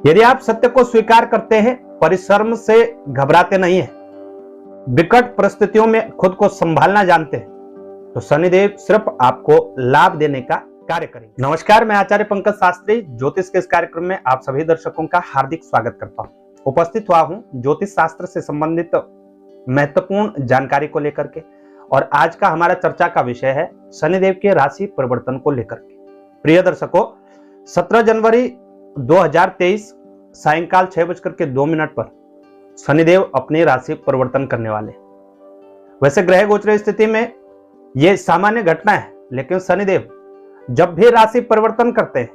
यदि आप सत्य को स्वीकार करते हैं, परिश्रम से घबराते नहीं हैं, विकट परिस्थितियों में खुद को संभालना जानते हैं, तो शनिदेव सिर्फ आपको लाभ देने का कार्य करेंगे। नमस्कार, मैं आचार्य पंकज शास्त्री ज्योतिष के इस कार्यक्रम में आप सभी दर्शकों का हार्दिक स्वागत करता हूं। उपस्थित हुआ हूं ज्योतिष शास्त्र से संबंधित महत्वपूर्ण जानकारी को लेकर के, और आज का हमारा चर्चा का विषय है शनिदेव के राशि परिवर्तन को लेकर के। प्रिय दर्शकों, 17 जनवरी 2023 सायंकाल 6:02 पर शनिदेव अपनी राशि परिवर्तन करने वाले। वैसे ग्रह गोचर स्थिति में यह सामान्य घटना है, लेकिन शनिदेव जब भी राशि परिवर्तन करते हैं,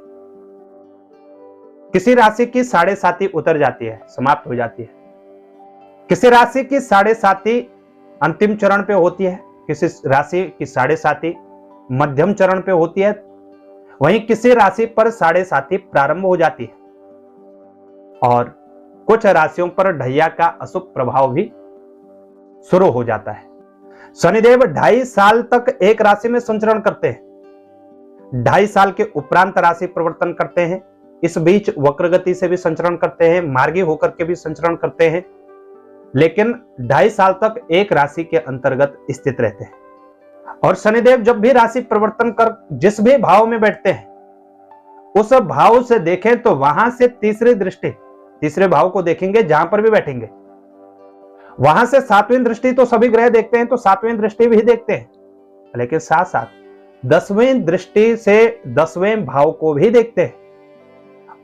किसी राशि की 7.5 उतर जाती है, समाप्त हो जाती है। किसी राशि की 7.5 अंतिम चरण पे होती है, किसी राशि की 7.5 मध्यम चरण पे होती है, वहीं किसी राशि पर 7.5 प्रारंभ हो जाती है, और कुछ राशियों पर ढैया का अशुभ प्रभाव भी शुरू हो जाता है। शनिदेव 2.5 साल तक एक राशि में संचरण करते हैं। 2.5 साल के उपरांत राशि परिवर्तन करते हैं। इस बीच वक्र गति से भी संचरण करते हैं, मार्गी होकर के भी संचरण करते हैं, लेकिन 2.5 साल तक एक राशि के अंतर्गत स्थित रहते हैं। और शनिदेव जब भी राशि परिवर्तन कर जिस भी भाव में बैठते हैं, उस भाव से देखें तो वहां से तीसरी दृष्टि, तीसरे भाव को देखेंगे जहां पर भी बैठेंगे, वहां से 7वीं दृष्टि तो सभी ग्रह देखते हैं, तो 7वीं दृष्टि भी देखते हैं, लेकिन साथ साथ 10वीं दृष्टि से 10वें भाव को भी देखते हैं,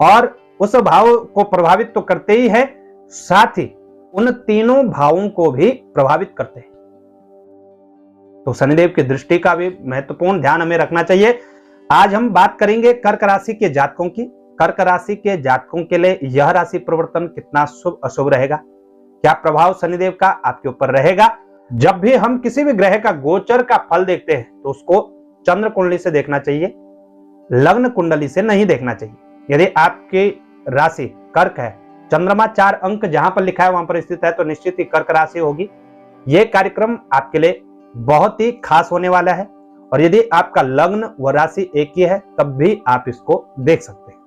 और उस भाव को प्रभावित तो करते ही है, साथ ही उन तीनों भावों को भी प्रभावित करते हैं। तो शनिदेव की दृष्टि का भी महत्वपूर्ण ध्यान हमें रखना चाहिए। आज हम बात करेंगे कर्क राशि के जातकों की। कर्क राशि के जातकों के लिए यह राशि परिवर्तन कितना शुभ अशुभ रहेगा, क्या प्रभाव शनिदेव का आपके ऊपर रहेगा। जब भी हम किसी भी ग्रह का गोचर का फल देखते हैं तो उसको चंद्र कुंडली से देखना चाहिए, लग्न कुंडली से नहीं देखना चाहिए। यदि आपकी राशि कर्क है, चंद्रमा 4 अंक जहां पर लिखा है वहां पर स्थित है, तो निश्चित ही कर्क राशि होगी। यह कार्यक्रम आपके लिए बहुत ही खास होने वाला है, और यदि आपका लग्न व राशि एक ही है तब भी आप इसको देख सकते हैं।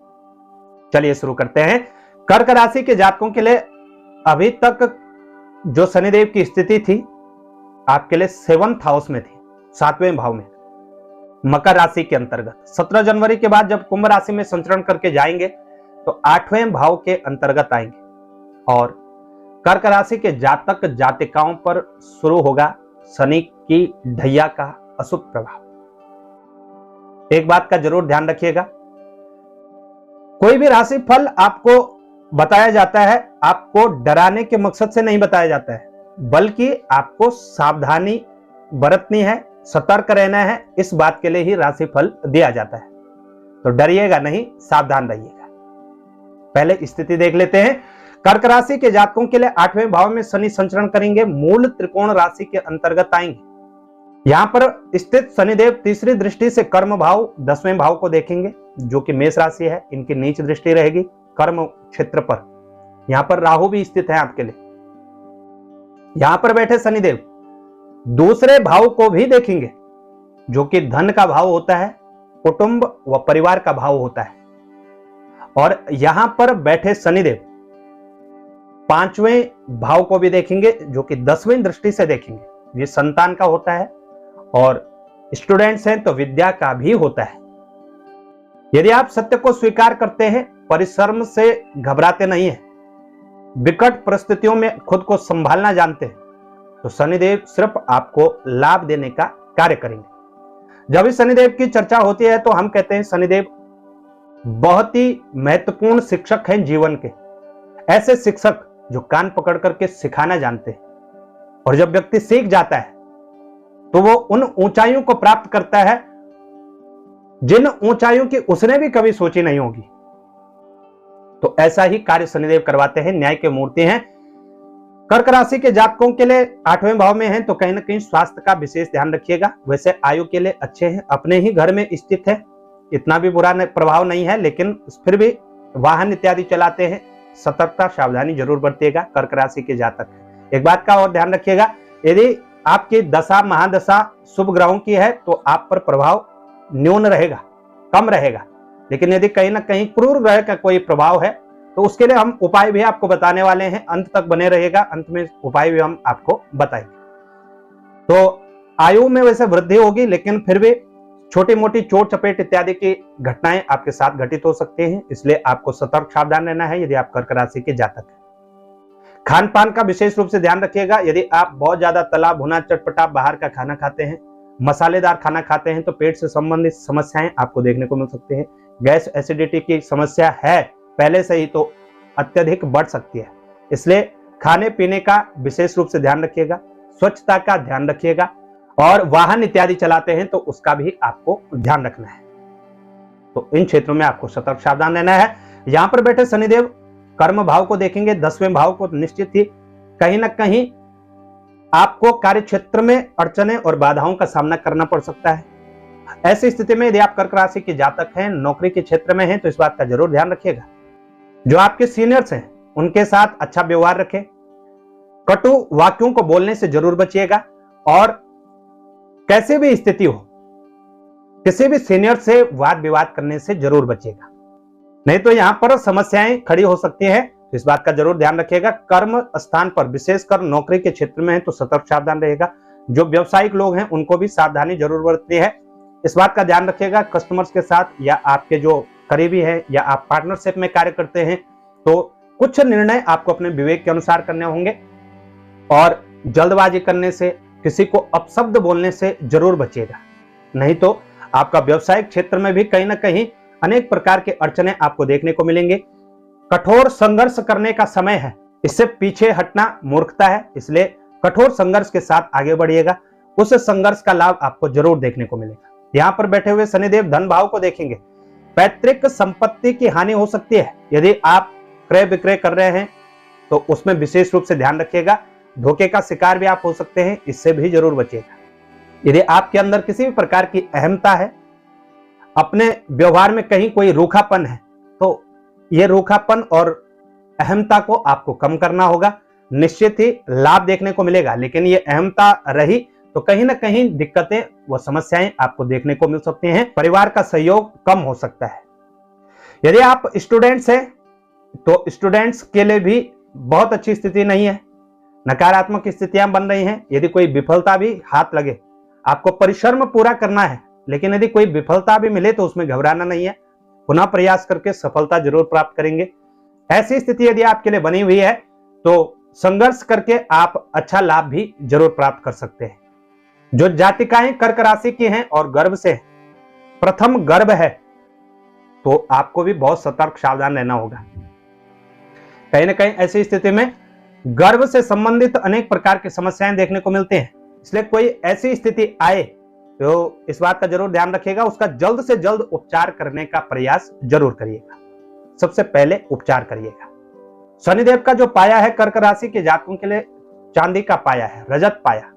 चलिए शुरू करते हैं। कर्क राशि के जातकों के लिए अभी तक जो शनिदेव की स्थिति थी आपके लिए 7th हाउस में थी, 7वें भाव में, मकर राशि के अंतर्गत। 17 जनवरी के बाद जब कुंभ राशि में संचरण करके जाएंगे तो 8वें भाव के अंतर्गत आएंगे, और कर्क राशि के जातक जातिकाओं पर शुरू होगा शनि की ढैया का अशुभ प्रभाव। एक बात का जरूर ध्यान रखिएगा, कोई भी राशि फल आपको बताया जाता है, आपको डराने के मकसद से नहीं बताया जाता है, बल्कि आपको सावधानी बरतनी है, सतर्क रहना है, इस बात के लिए ही राशि फल दिया जाता है। तो डरिएगा नहीं, सावधान रहिएगा। पहले स्थिति देख लेते हैं। कर्क राशि के जातकों के लिए 8वें भाव में शनि संचरण करेंगे, मूल त्रिकोण राशि के अंतर्गत आएंगे। यहां पर स्थित शनिदेव तीसरी दृष्टि से कर्म भाव 10वें भाव को देखेंगे, जो कि मेष राशि है। इनकी नीच दृष्टि रहेगी कर्म क्षेत्र पर। यहां पर राहु भी स्थित है आपके लिए। यहां पर बैठे शनिदेव दूसरे भाव को भी देखेंगे, जो कि धन का भाव होता है, कुटुंब व परिवार का भाव होता है। और यहां पर बैठे शनिदेव 5वें भाव को भी देखेंगे, जो कि 10वीं दृष्टि से देखेंगे। ये संतान का होता है, और स्टूडेंट्स हैं तो विद्या का भी होता है। यदि आप सत्य को स्वीकार करते हैं, परिश्रम से घबराते नहीं हैं, विकट परिस्थितियों में खुद को संभालना जानते हैं, तो शनिदेव सिर्फ आपको लाभ देने का कार्य करेंगे। जब भी शनिदेव की चर्चा होती है तो हम कहते हैं शनिदेव बहुत ही महत्वपूर्ण शिक्षक हैं जीवन के। ऐसे शिक्षक जो कान पकड़ करके सिखाना जानते हैं, और जब व्यक्ति सीख जाता है तो वो उन ऊंचाइयों को प्राप्त करता है जिन ऊंचाइयों की उसने भी कभी सोची नहीं होगी। तो ऐसा ही कार्य शनिदेव करवाते हैं, न्याय के मूर्ति हैं। कर्क राशि के जातकों के लिए 8वें भाव में हैं, तो कहीं ना कहीं स्वास्थ्य का विशेष ध्यान रखिएगा। वैसे आयु के लिए अच्छे हैं, अपने ही घर में स्थित है, इतना भी बुरा प्रभाव नहीं है, लेकिन फिर भी वाहन इत्यादि चलाते हैं, सतर्कता सावधानी जरूर बरतिएगा कर्क राशि के जातक। एक बात का और ध्यान रखिएगा, यदि आपकी दशा महादशा शुभ ग्रहों की है तो आप पर प्रभाव न्यून रहेगा, कम रहेगा, लेकिन यदि कहीं ना कहीं क्रूर ग्रह का कोई प्रभाव है तो उसके लिए हम उपाय भी आपको बताने वाले हैं, अंत तक बने रहेगा, अंत में उपाय भी हम आपको बताएंगे। तो आयु में वैसे वृद्धि होगी, लेकिन फिर भी छोटी मोटी चोट चपेट इत्यादि की घटनाएं आपके साथ घटित हो सकती हैं, इसलिए आपको सतर्क सावधान रहना है यदि आप कर्क राशि के जातक हैं। खान पान का विशेष रूप से ध्यान रखिएगा। यदि आप बहुत ज्यादा तला भुना चटपटा बाहर का खाना खाते हैं, मसालेदार खाना खाते हैं, तो पेट से संबंधित समस्याएं आपको देखने को मिल सकती है। गैस एसिडिटी की समस्या है पहले से ही, तो अत्यधिक बढ़ सकती है, इसलिए खाने पीने का विशेष रूप से ध्यान रखिएगा, स्वच्छता का ध्यान रखिएगा, और वाहन इत्यादि चलाते हैं तो उसका भी आपको ध्यान रखना है। तो इन क्षेत्रों में आपको सतर्क सावधान रहना है। यहां पर बैठे शनिदेव कर्म भाव को देखेंगे, 10वें भाव को, निश्चित ही कहीं ना कहीं आपको कार्य क्षेत्र में अड़चने और बाधाओं का सामना करना पड़ सकता है। ऐसी स्थिति में यदि आप कर्क राशि के जातक हैं, नौकरी के क्षेत्र में हैं, तो इस बात का जरूर ध्यान रखिएगा। जो आपके सीनियर्स हैं उनके साथ अच्छा व्यवहार रखें, कटु वाक्यों को बोलने से जरूर बचिएगा, और कैसे भी स्थिति हो किसी भी सीनियर से वाद विवाद करने से जरूर बचिएगा, नहीं तो यहां पर समस्याएं खड़ी हो सकती हैं। तो इस बात का जरूर ध्यान रखिएगा। कर्म स्थान पर विशेषकर नौकरी के क्षेत्र में है तो सतर्क सावधान रहेगा। जो व्यवसायिक लोग हैं उनको भी सावधानी जरूर बरतनी है, इस बात का ध्यान रखिएगा। कस्टमर्स के साथ या आपके जो करीबी है या आप पार्टनरशिप में कार्य करते हैं तो कुछ निर्णय आपको अपने विवेक के अनुसार करने होंगे, और जल्दबाजी करने से, किसी को अपशब्द बोलने से जरूर बचिएगा, नहीं तो आपका व्यवसायिक क्षेत्र में भी कहीं ना कहीं अनेक प्रकार के अड़चने आपको देखने को मिलेंगे। कठोर संघर्ष करने का समय है, इससे पीछे हटना मूर्खता है, इसलिए कठोर संघर्ष के साथ आगे बढ़िएगा, उस संघर्ष का लाभ आपको जरूर देखने को मिलेगा। यहां पर बैठे हुए शनिदेव धन भाव को देखेंगे। पैतृक संपत्ति की हानि हो सकती है, यदि आप क्रय विक्रय कर रहे हैं तो उसमें विशेष रूप से ध्यान रखिएगा। धोखे का शिकार भी आप हो सकते हैं, इससे भी जरूर बचिएगा। यदि आपके अंदर किसी भी प्रकार की अहमता है, अपने व्यवहार में कहीं कोई रूखापन है, तो यह रूखापन और अहमता को आपको कम करना होगा, निश्चित ही लाभ देखने को मिलेगा। लेकिन ये अहमता रही तो कहीं ना कहीं दिक्कतें व समस्याएं आपको देखने को मिल सकती हैं, परिवार का सहयोग कम हो सकता है। यदि आप स्टूडेंट्स हैं तो स्टूडेंट्स के लिए भी बहुत अच्छी स्थिति नहीं है, नकारात्मक स्थितियां बन रही हैं। यदि कोई विफलता भी हाथ लगे, आपको परिश्रम पूरा करना है, लेकिन यदि कोई विफलता भी मिले तो उसमें घबराना नहीं है, पुनः प्रयास करके सफलता जरूर प्राप्त करेंगे। ऐसी स्थिति यदि आपके लिए बनी हुई है तो संघर्ष करके आप अच्छा लाभ भी जरूर प्राप्त कर सकते हैं। जो जातिकाएं कर्क राशि की हैं और गर्भ से प्रथम गर्भ है, तो आपको भी बहुत सतर्क सावधान रहना होगा। कहीं ना कहीं ऐसी स्थिति में गर्भ से संबंधित अनेक प्रकार की समस्याएं देखने को मिलती हैं, इसलिए कोई ऐसी स्थिति आए तो इस बात का जरूर ध्यान रखिएगा, उसका जल्द से जल्द उपचार करने का प्रयास जरूर करिएगा। सबसे पहले उपचार करिएगा। शनिदेव का जो पाया है कर्क राशि के जातकों के लिए चांदी का पाया है, रजत पाया,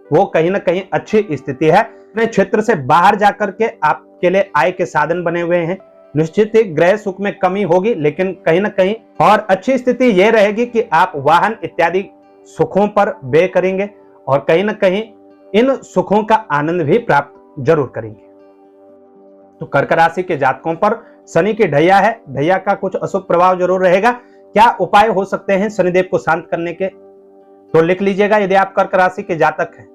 वो कहीं ना कहीं अच्छी स्थिति है। अपने क्षेत्र से बाहर जाकर के आपके लिए आय के साधन बने हुए हैं। निश्चित ही ग्रह सुख में कमी होगी, लेकिन कहीं ना कहीं और अच्छी स्थिति यह रहेगी कि आप वाहन इत्यादि सुखों पर व्यय करेंगे और कहीं ना कहीं इन सुखों का आनंद भी प्राप्त जरूर करेंगे। तो कर्क राशि के जातकों पर शनि की ढैया है, ढैया का कुछ अशुभ प्रभाव जरूर रहेगा। क्या उपाय हो सकते हैं शनिदेव को शांत करने के, तो लिख लीजिएगा। यदि आप कर्क राशि के जातक हैं,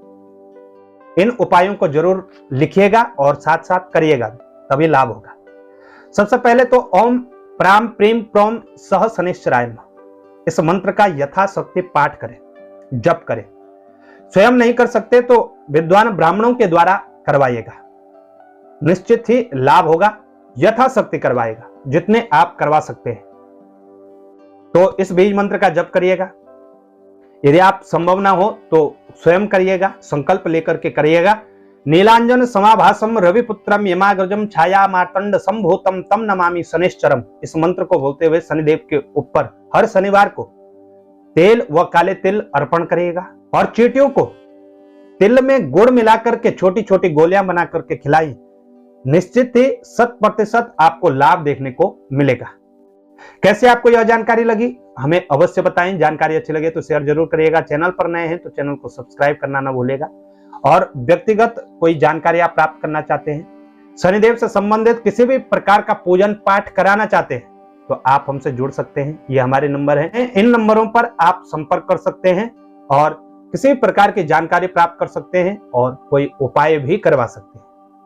इन उपायों को जरूर लिखिएगा और साथ साथ करिएगा, तभी लाभ होगा। सबसे पहले तो ओम प्राम प्रीम प्रोम सह शनिश्चराय नमः, इस मंत्र का यथाशक्ति पाठ करें, जप करें। स्वयं नहीं कर सकते तो विद्वान ब्राह्मणों के द्वारा करवाइएगा, निश्चित ही लाभ होगा। यथाशक्ति करवाएगा, जितने आप करवा सकते हैं। तो इस बीज मंत्र का जप करिएगा। यदि आप संभव ना हो तो स्वयं करिएगा, संकल्प लेकर के करिएगा। नीलांजन समाभासम रविपुत्रम यमाग्रजम छाया मार्तंड संभूतम तम नमामि शनिश्चरम, इस मंत्र को बोलते हुए शनिदेव के ऊपर हर शनिवार को तेल व काले तिल अर्पण करिएगा और चींटियों को तिल में गुड़ मिलाकर के छोटी छोटी गोलियां बना करके खिलाई। निश्चित ही 100% आपको लाभ देखने को मिलेगा। कैसे आपको यह जानकारी लगी हमें अवश्य बताएं। जानकारी अच्छी लगे तो शेयर जरूर करिएगा। चैनल पर नए हैं तो चैनल को सब्सक्राइब करना ना भूलेगा। और व्यक्तिगत कोई जानकारी आप प्राप्त करना चाहते हैं, शनिदेव से संबंधित किसी भी प्रकार का पूजन पाठ कराना चाहते हैं, तो आप हमसे जुड़ सकते हैं। ये हमारे नंबर हैं, इन नंबरों पर आप संपर्क कर सकते हैं और किसी भी प्रकार की जानकारी प्राप्त कर सकते हैं और कोई उपाय भी करवा सकते हैं।